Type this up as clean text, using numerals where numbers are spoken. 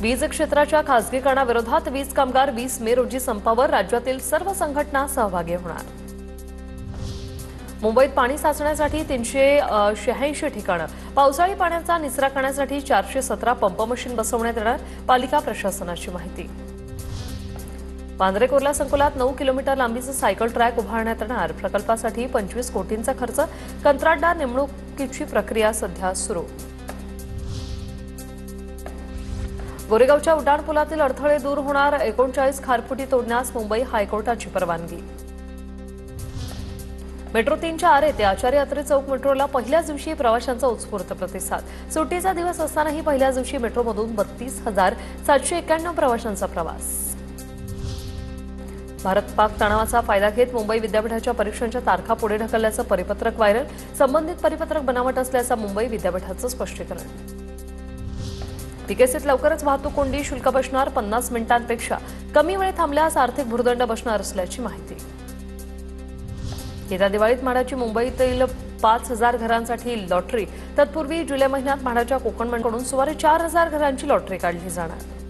वीज क्षेत्राच्या खासगीकरणाविरोधात वीज कामगार 20 मे रोजी संपावर राज्यातील सर्व संघटना सहभागी होणार। मुंबईत पाणी साचण्यासाठी 386 ठिकाणं, पावसाळी पाण्याचा निचरा करण्यासाठी 417 पंप मशीन बसवण्यात येणार, पालिका प्रशासनाची माहिती। वांद्रे कुर्ला संकुलात 9 किलोमीटर लांबीचं सायकल ट्रॅक उभारण्यात येणार, प्रकल्पासाठी 25 कोटींचा खर्च, कंत्राटदार नेमणुकीची प्रक्रिया सध्या सुरू। गोरेगावच्या उड्डाणपुलातील अडथळे दूर होणार, 39 खारफुटी तोडण्यास मुंबई हायकोर्टाची परवानगी। मेट्रो 3च्या आरे ते आचार्य अत्रे चौक मेट्रोला पहिल्याच दिवशी प्रवाशांचा उत्स्फूर्त प्रतिसाद। सुट्टीचा दिवस असतानाही पहिल्याच दिवशी मेट्रोमधून 32,791 प्रवाशांचा प्रवास। भारत-पाक तणावाचा फायदा घेत मुंबई विद्यापीठाच्या परीक्षांच्या तारखा पुढे ढकलल्याचं परिपत्रक व्हायरल, संबंधित परिपत्रक बनावट असल्याचं मुंबई विद्यापीठाचं स्पष्टीकरण। पीकेसीत लवकरच वाहतूक कोंडी, शुल्क बसणार 50 मिनिटांपेक्षा कमी वेळ थांबल्यास आर्थिक भुर्दंड बसणार असल्याची माहिती। येत्या दिवाळीत म्हाडाची मुंबईतील 5,000 घरांसाठी लॉटरी, तत्पूर्वी जुलै महिन्यात म्हाडाच्या कोकण मंडळाकडून सुमारे 4,000 घरांची लॉटरी काढली जाणार।